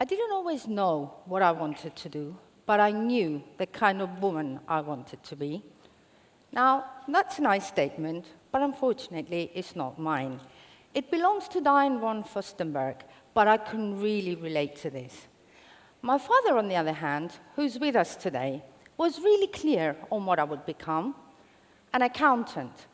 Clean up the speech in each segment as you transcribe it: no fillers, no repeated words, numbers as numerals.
I didn't always know what I wanted to do, but I knew the kind of woman I wanted to be. Now, that's a nice statement, but unfortunately, it's not mine. It belongs to Diane von Furstenberg, but I can really relate to this. My father, on the other hand, who's with us today, was really clear on what I would become: an accountant.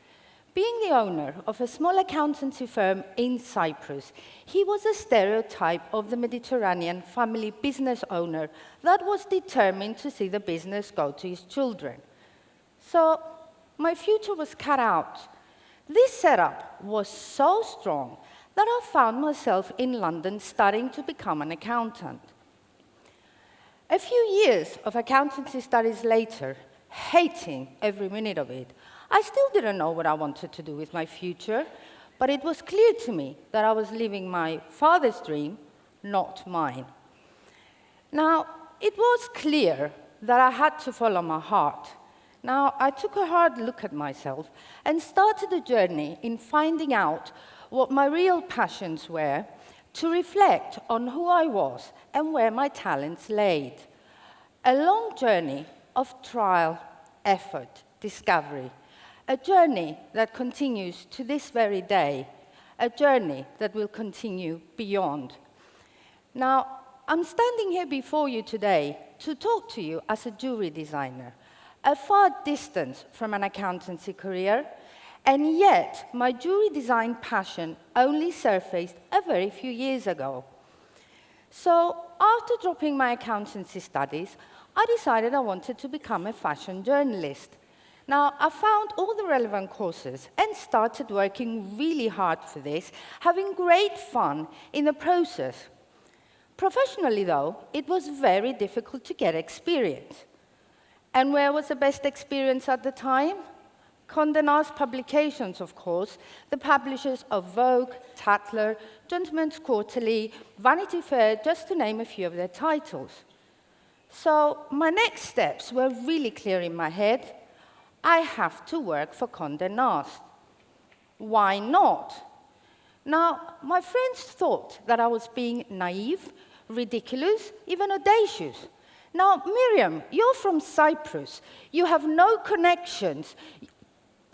Being the owner of a small accountancy firm in Cyprus, he was a stereotype of the Mediterranean family business owner that was determined to see the business go to his children. So my future was cut out. This setup was so strong that I found myself in London studying to become an accountant. A few years of accountancy studies later, hating every minute of it, I still didn't know what I wanted to do with my future, but it was clear to me that I was living my father's dream, not mine. Now, it was clear that I had to follow my heart. Now, I took a hard look at myself and started a journey in finding out what my real passions were, to reflect on who I was and where my talents laid. A long journey of trial, effort, discovery. A journey that continues to this very day, a journey that will continue beyond. Now, I'm standing here before you today to talk to you as a jewelry designer, a far distance from an accountancy career, and yet my jewelry design passion only surfaced a very few years ago. So, after dropping my accountancy studies, I decided I wanted to become a fashion journalist. Now, I found all the relevant courses and started working really hard for this, having great fun in the process. Professionally, though, it was very difficult to get experience. And where was the best experience at the time? Condé Nast publications, of course, the publishers of Vogue, Tatler, Gentleman's Quarterly, Vanity Fair, just to name a few of their titles. So my next steps were really clear in my head. I have to work for Condé Nast. Why not? Now, my friends thought that I was being naive, ridiculous, even audacious. Now, Myriam, you're from Cyprus. You have no connections,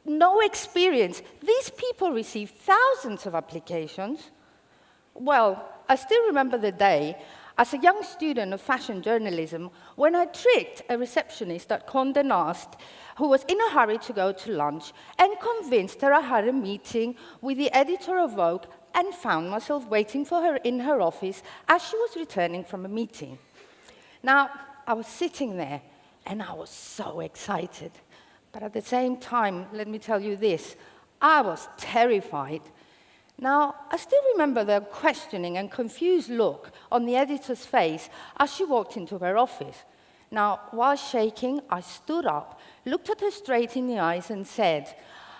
no experience. These people receive thousands of applications. Well, I still remember the day, as a young student of fashion journalism, when I tricked a receptionist at Condé Nast who was in a hurry to go to lunch and convinced her I had a meeting with the editor of Vogue and found myself waiting for her in her office as she was returning from a meeting. Now, I was sitting there and I was so excited. But at the same time, let me tell you this, I was terrified. Now, I still remember the questioning and confused look on the editor's face as she walked into her office. Now, while shaking, I stood up, looked at her straight in the eyes and said,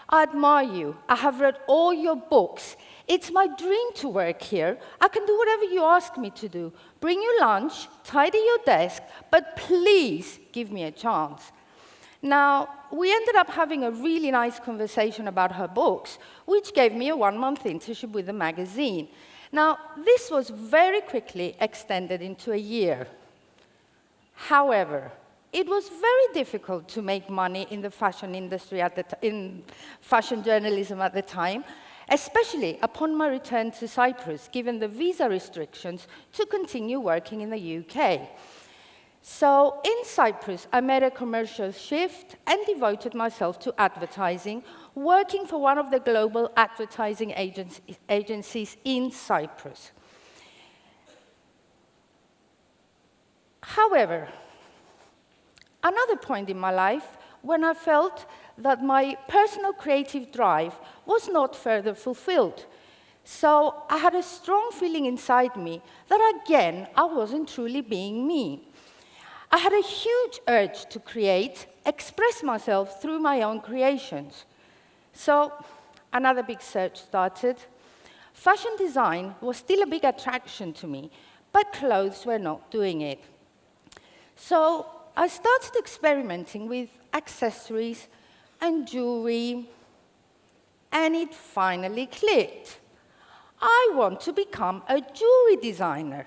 "I admire you. I have read all your books. It's my dream to work here. I can do whatever you ask me to do. Bring you lunch, tidy your desk, but please give me a chance." Now, we ended up having a really nice conversation about her books, which gave me a one-month internship with the magazine. Now, this was very quickly extended into a year. However, it was very difficult to make money in the fashion industry in fashion journalism at the time, especially upon my return to Cyprus, given the visa restrictions to continue working in the UK. So in Cyprus, I made a commercial shift and devoted myself to advertising, working for one of the global advertising agencies in Cyprus. However, another point in my life when I felt that my personal creative drive was not further fulfilled. So I had a strong feeling inside me that, again, I wasn't truly being me. I had a huge urge to create, express myself through my own creations. So another big search started. Fashion design was still a big attraction to me, but clothes were not doing it. So I started experimenting with accessories and jewelry, and it finally clicked. I want to become a jewelry designer.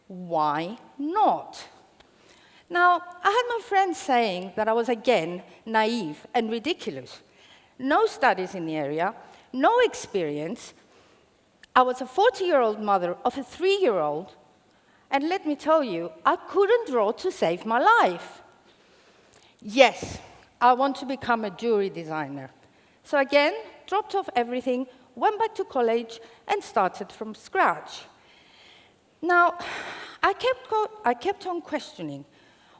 Why not? Now, I had my friends saying that I was, again, naive and ridiculous. No studies in the area, no experience. I was a 40-year-old mother of a 3-year-old, and let me tell you, I couldn't draw to save my life. Yes, I want to become a jewelry designer. So again, dropped off everything, went back to college, and started from scratch. Now, I kept on questioning,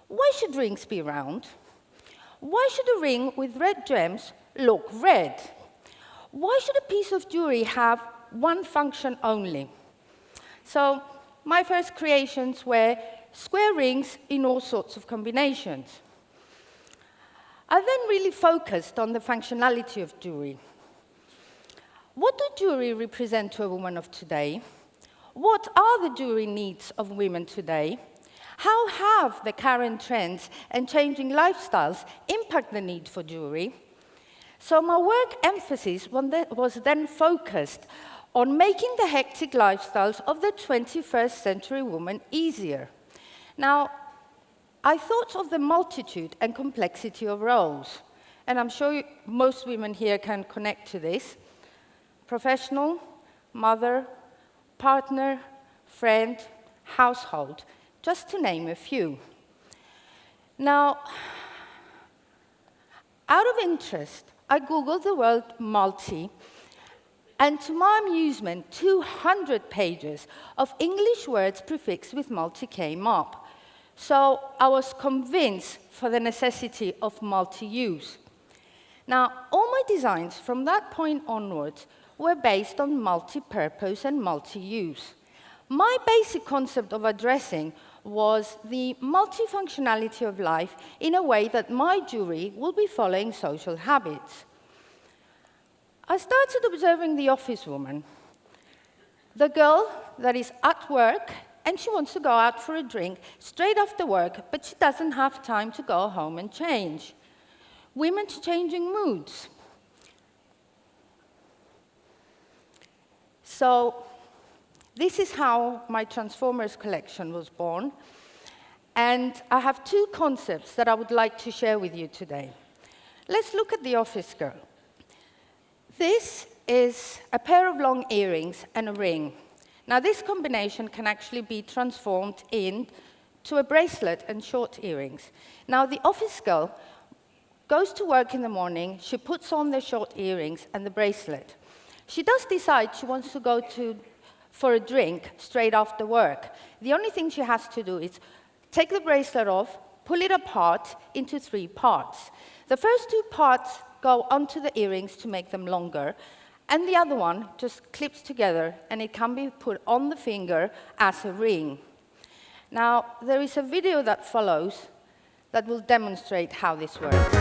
why should rings be round? Why should a ring with red gems look red? Why should a piece of jewelry have one function only? So my first creations were square rings in all sorts of combinations. I then really focused on the functionality of jewelry. What do jewelry represent to a woman of today? What are the jewelry needs of women today? How have the current trends and changing lifestyles impacted the need for jewelry? So my work emphasis was then focused on making the hectic lifestyles of the 21st century woman easier. Now, I thought of the multitude and complexity of roles, and I'm sure most women here can connect to this. Professional, mother, partner, friend, household, just to name a few. Now, out of interest, I Googled the word multi, and to my amusement, 200 pages of English words prefixed with multi came up. So I was convinced for the necessity of multi-use. Now, all my designs from that point onwards were based on multi-purpose and multi-use. My basic concept of addressing was the multifunctionality of life in a way that my jewelry will be following social habits. I started observing the office woman, the girl that is at work and she wants to go out for a drink straight after work, but she doesn't have time to go home and change. Women's changing moods. So this is how my Transformers collection was born. And I have two concepts that I would like to share with you today. Let's look at the office girl. This is a pair of long earrings and a ring. Now, this combination can actually be transformed into a bracelet and short earrings. Now, the office girl goes to work in the morning, she puts on the short earrings and the bracelet. She does decide she wants to go for a drink straight after work. The only thing she has to do is take the bracelet off, pull it apart into 3 parts. The first 2 parts go onto the earrings to make them longer, and the other one just clips together, and it can be put on the finger as a ring. Now, there is a video that follows that will demonstrate how this works.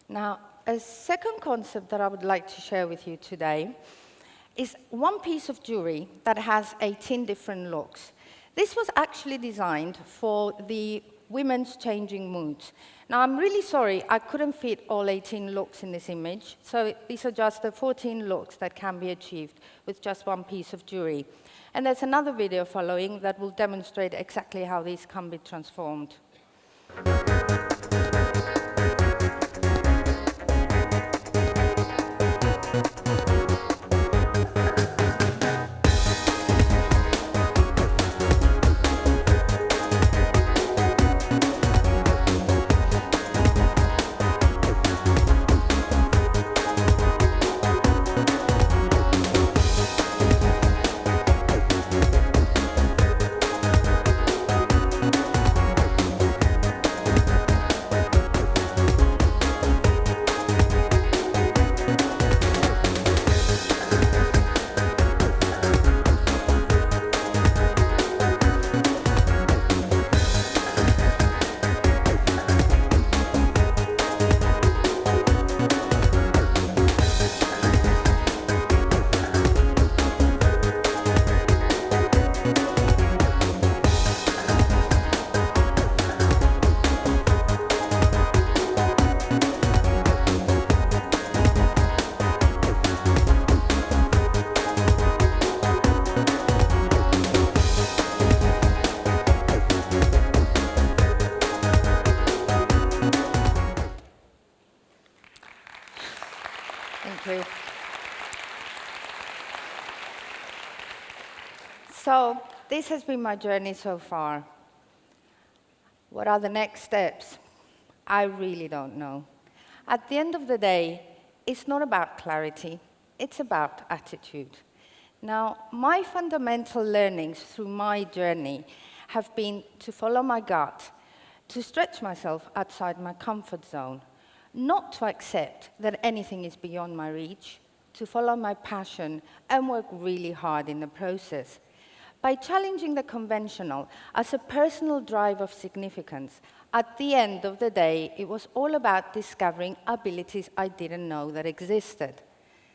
Now, a second concept that I would like to share with you today is one piece of jewelry that has 18 different looks. This was actually designed for the women's changing moods. Now, I'm really sorry, I couldn't fit all 18 looks in this image, so these are just the 14 looks that can be achieved with just one piece of jewelry. And there's another video following that will demonstrate exactly how these can be transformed. So this has been my journey so far. What are the next steps? I really don't know. At the end of the day, it's not about clarity, it's about attitude. Now, my fundamental learnings through my journey have been to follow my gut, to stretch myself outside my comfort zone, not to accept that anything is beyond my reach, to follow my passion and work really hard in the process. By challenging the conventional as a personal drive of significance, at the end of the day, it was all about discovering abilities I didn't know that existed.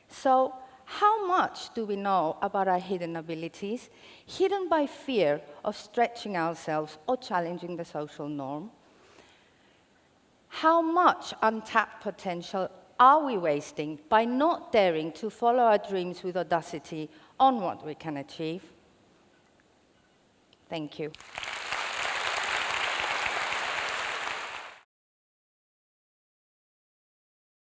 So, how much do we know about our hidden abilities, hidden by fear of stretching ourselves or challenging the social norm? How much untapped potential are we wasting by not daring to follow our dreams with audacity on what we can achieve? Thank you.